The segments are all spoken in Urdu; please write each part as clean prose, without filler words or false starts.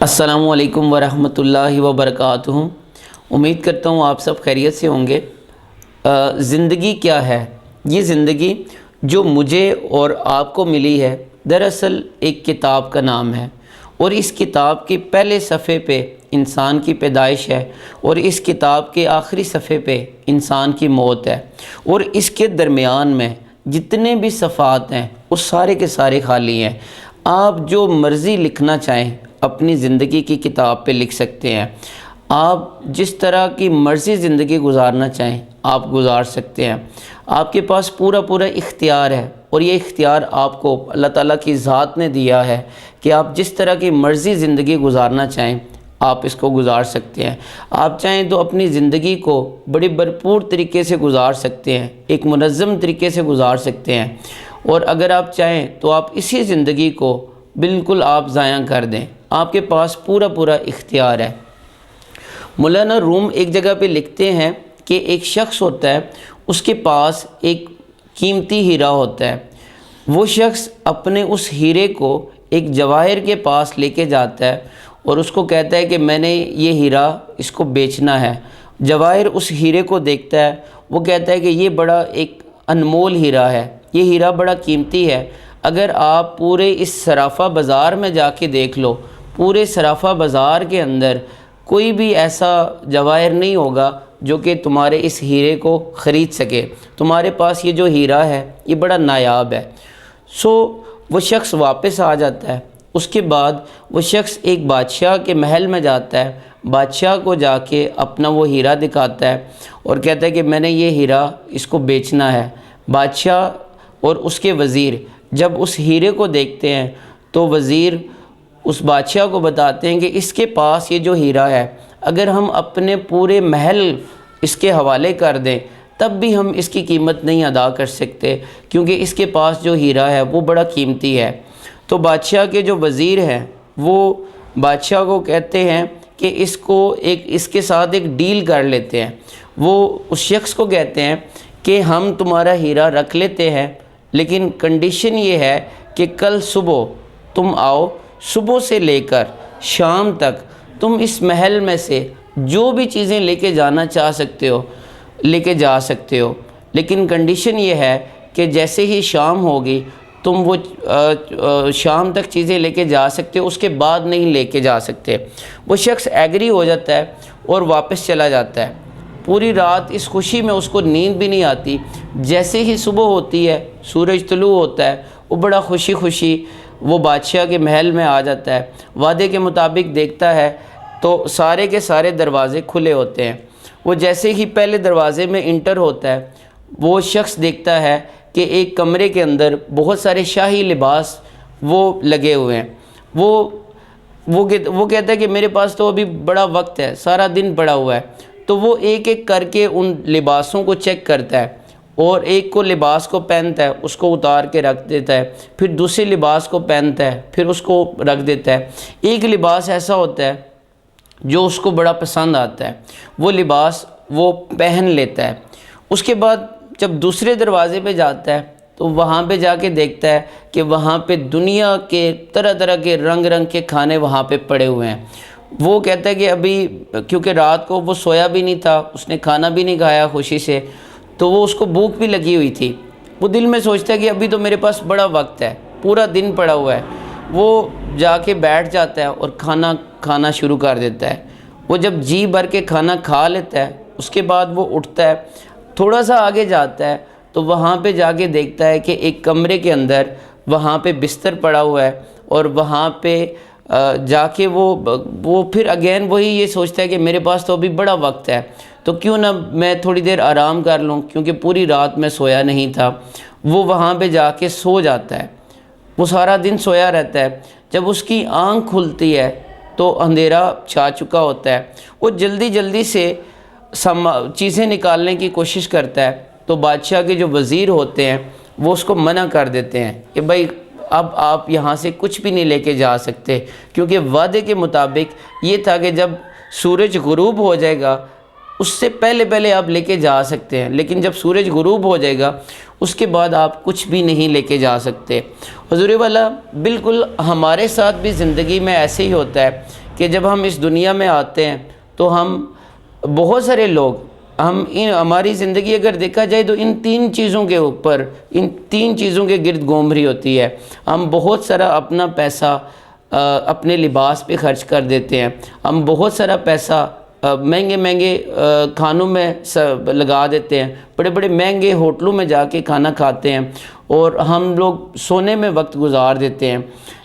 السلام علیکم ورحمۃ اللہ وبرکاتہ۔ امید کرتا ہوں آپ سب خیریت سے ہوں گے۔ زندگی کیا ہے؟ یہ زندگی جو مجھے اور آپ کو ملی ہے دراصل ایک کتاب کا نام ہے، اور اس کتاب کے پہلے صفحے پہ انسان کی پیدائش ہے، اور اس کتاب کے آخری صفحے پہ انسان کی موت ہے، اور اس کے درمیان میں جتنے بھی صفحات ہیں وہ سارے کے سارے خالی ہیں۔ آپ جو مرضی لکھنا چاہیں اپنی زندگی کی کتاب پہ لکھ سکتے ہیں۔ آپ جس طرح کی مرضی زندگی گزارنا چاہیں آپ گزار سکتے ہیں۔ آپ کے پاس پورا اختیار ہے، اور یہ اختیار آپ کو اللہ تعالیٰ کی ذات نے دیا ہے کہ آپ جس طرح کی مرضی زندگی گزارنا چاہیں آپ اس کو گزار سکتے ہیں۔ آپ چاہیں تو اپنی زندگی کو بڑی بھرپور طریقے سے گزار سکتے ہیں، ایک منظم طریقے سے گزار سکتے ہیں، اور اگر آپ چاہیں تو آپ اسی زندگی کو بالکل آپ ضائع کر دیں۔ آپ کے پاس پورا اختیار ہے۔ مولانا روم ایک جگہ پہ لکھتے ہیں کہ ایک شخص ہوتا ہے، اس کے پاس ایک قیمتی ہیرا ہوتا ہے۔ وہ شخص اپنے اس ہیرے کو ایک جواہر کے پاس لے کے جاتا ہے اور اس کو کہتا ہے کہ میں نے یہ ہیرا اس کو بیچنا ہے۔ جواہر اس ہیرے کو دیکھتا ہے، وہ کہتا ہے کہ یہ بڑا ایک انمول ہیرا ہے، یہ ہیرا بڑا قیمتی ہے۔ اگر آپ پورے اس صرافہ بازار میں جا کے دیکھ لو، پورے صرافہ بازار کے اندر کوئی بھی ایسا جواہر نہیں ہوگا جو کہ تمہارے اس ہیرے کو خرید سکے۔ تمہارے پاس یہ جو ہیرا ہے یہ بڑا نایاب ہے۔ وہ شخص واپس آ جاتا ہے۔ اس کے بعد وہ شخص ایک بادشاہ کے محل میں جاتا ہے، بادشاہ کو جا کے اپنا وہ ہیرا دکھاتا ہے اور کہتا ہے کہ میں نے یہ ہیرا اس کو بیچنا ہے۔ بادشاہ اور اس کے وزیر جب اس ہیرے کو دیکھتے ہیں تو وزیر اس بادشاہ کو بتاتے ہیں کہ اس کے پاس یہ جو ہیرا ہے اگر ہم اپنے پورے محل اس کے حوالے کر دیں تب بھی ہم اس کی قیمت نہیں ادا کر سکتے، کیونکہ اس کے پاس جو ہیرا ہے وہ بڑا قیمتی ہے۔ تو بادشاہ کے جو وزیر ہیں وہ بادشاہ کو کہتے ہیں کہ اس کے ساتھ ایک ڈیل کر لیتے ہیں۔ وہ اس شخص کو کہتے ہیں کہ ہم تمہارا ہیرا رکھ لیتے ہیں، لیکن کنڈیشن یہ ہے کہ کل صبح تم آؤ، صبح سے لے کر شام تک تم اس محل میں سے جو بھی چیزیں لے کے جانا چاہ سکتے ہو لے کے جا سکتے ہو، لیکن کنڈیشن یہ ہے کہ جیسے ہی شام ہوگی تم وہ شام تک چیزیں لے کے جا سکتے ہو، اس کے بعد نہیں لے کے جا سکتے۔ وہ شخص ایگری ہو جاتا ہے اور واپس چلا جاتا ہے۔ پوری رات اس خوشی میں اس کو نیند بھی نہیں آتی۔ جیسے ہی صبح ہوتی ہے، سورج طلوع ہوتا ہے، وہ بڑا خوشی وہ بادشاہ کے محل میں آ جاتا ہے۔ وعدے کے مطابق دیکھتا ہے تو سارے کے سارے دروازے کھلے ہوتے ہیں۔ وہ جیسے ہی پہلے دروازے میں انٹر ہوتا ہے وہ شخص دیکھتا ہے کہ ایک کمرے کے اندر بہت سارے شاہی لباس وہ لگے ہوئے ہیں۔ وہ کہتا ہے کہ میرے پاس تو ابھی بڑا وقت ہے، سارا دن پڑا ہوا ہے۔ تو وہ ایک ایک کر کے ان لباسوں کو چیک کرتا ہے اور ایک کو لباس کو پہنتا ہے، اس کو اتار کے رکھ دیتا ہے، پھر دوسرے لباس کو پہنتا ہے، پھر اس کو رکھ دیتا ہے۔ ایک لباس ایسا ہوتا ہے جو اس کو بڑا پسند آتا ہے، وہ لباس وہ پہن لیتا ہے۔ اس کے بعد جب دوسرے دروازے پہ جاتا ہے تو وہاں پہ جا کے دیکھتا ہے کہ وہاں پہ دنیا کے طرح کے رنگ کے کھانے وہاں پہ پڑے ہوئے ہیں۔ وہ کہتا ہے کہ ابھی کیونکہ رات کو وہ سویا بھی نہیں تھا، اس نے کھانا بھی نہیں کھایا خوشی سے، تو وہ اس کو بھوک بھی لگی ہوئی تھی۔ وہ دل میں سوچتا ہے کہ ابھی تو میرے پاس بڑا وقت ہے، پورا دن پڑا ہوا ہے۔ وہ جا کے بیٹھ جاتا ہے اور کھانا شروع کر دیتا ہے۔ وہ جب جی بھر کے کھانا کھا لیتا ہے اس کے بعد وہ اٹھتا ہے، تھوڑا سا آگے جاتا ہے تو وہاں پہ جا کے دیکھتا ہے کہ ایک کمرے کے اندر وہاں پہ بستر پڑا ہوا ہے، اور وہاں پہ جا کے وہ پھر اگین وہی یہ سوچتا ہے کہ میرے پاس تو ابھی بڑا وقت ہے تو کیوں نہ میں تھوڑی دیر آرام کر لوں، کیونکہ پوری رات میں سویا نہیں تھا۔ وہ وہاں پہ جا کے سو جاتا ہے۔ وہ سارا دن سویا رہتا ہے۔ جب اس کی آنکھ کھلتی ہے تو اندھیرا چھا چکا ہوتا ہے۔ وہ جلدی سے چیزیں نکالنے کی کوشش کرتا ہے تو بادشاہ کے جو وزیر ہوتے ہیں وہ اس کو منع کر دیتے ہیں کہ بھائی اب آپ یہاں سے کچھ بھی نہیں لے کے جا سکتے، کیونکہ وعدے کے مطابق یہ تھا کہ جب سورج غروب ہو جائے گا اس سے پہلے آپ لے کے جا سکتے ہیں، لیکن جب سورج غروب ہو جائے گا اس کے بعد آپ کچھ بھی نہیں لے کے جا سکتے۔ حضور والا بالکل ہمارے ساتھ بھی زندگی میں ایسے ہی ہوتا ہے کہ جب ہم اس دنیا میں آتے ہیں تو ہم بہت سارے لوگ ہماری زندگی اگر دیکھا جائے تو ان تین چیزوں کے اوپر، ان تین چیزوں کے گرد گھوم رہی ہوتی ہے۔ ہم بہت سارا اپنا پیسہ اپنے لباس پہ خرچ کر دیتے ہیں، ہم بہت سارا پیسہ مہنگے مہنگے کھانوں میں لگا دیتے ہیں، بڑے بڑے مہنگے ہوٹلوں میں جا کے کھانا کھاتے ہیں، اور ہم لوگ سونے میں وقت گزار دیتے ہیں۔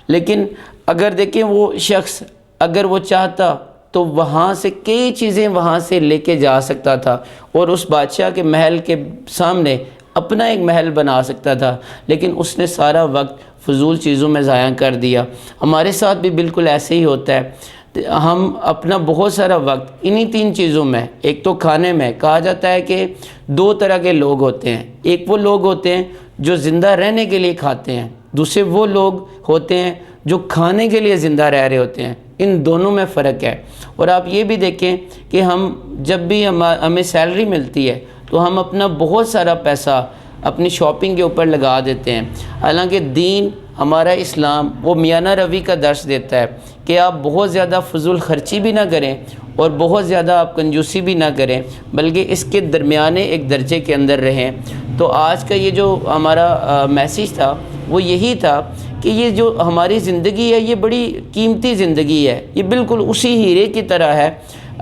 لیکن اگر دیکھیں وہ شخص اگر وہ چاہتا تو وہاں سے کئی چیزیں وہاں سے لے کے جا سکتا تھا، اور اس بادشاہ کے محل کے سامنے اپنا ایک محل بنا سکتا تھا، لیکن اس نے سارا وقت فضول چیزوں میں ضائع کر دیا۔ ہمارے ساتھ بھی بالکل ایسے ہی ہوتا ہے، ہم اپنا بہت سارا وقت انہی تین چیزوں میں، ایک تو کھانے میں، کہا جاتا ہے کہ دو طرح کے لوگ ہوتے ہیں، ایک وہ لوگ ہوتے ہیں جو زندہ رہنے کے لیے کھاتے ہیں، دوسرے وہ لوگ ہوتے ہیں جو کھانے کے لیے زندہ رہ رہے ہوتے ہیں۔ ان دونوں میں فرق ہے۔ اور آپ یہ بھی دیکھیں کہ ہم جب بھی ہمیں سیلری ملتی ہے تو ہم اپنا بہت سارا پیسہ اپنی شاپنگ کے اوپر لگا دیتے ہیں، حالانکہ دین ہمارا اسلام وہ میانہ روی کا درس دیتا ہے کہ آپ بہت زیادہ فضول خرچی بھی نہ کریں اور بہت زیادہ آپ کنجوسی بھی نہ کریں، بلکہ اس کے درمیانے ایک درجے کے اندر رہیں۔ تو آج کا یہ جو ہمارا میسیج تھا وہ یہی تھا کہ یہ جو ہماری زندگی ہے یہ بڑی قیمتی زندگی ہے، یہ بالکل اسی ہیرے کی طرح ہے۔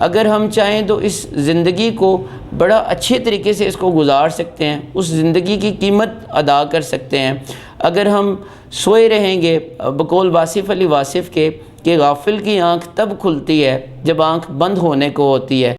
اگر ہم چاہیں تو اس زندگی کو بڑا اچھے طریقے سے اس کو گزار سکتے ہیں، اس زندگی کی قیمت ادا کر سکتے ہیں۔ اگر ہم سوئے رہیں گے، بقول واصف علی واصف کے کہ غافل کی آنکھ تب کھلتی ہے جب آنکھ بند ہونے کو ہوتی ہے۔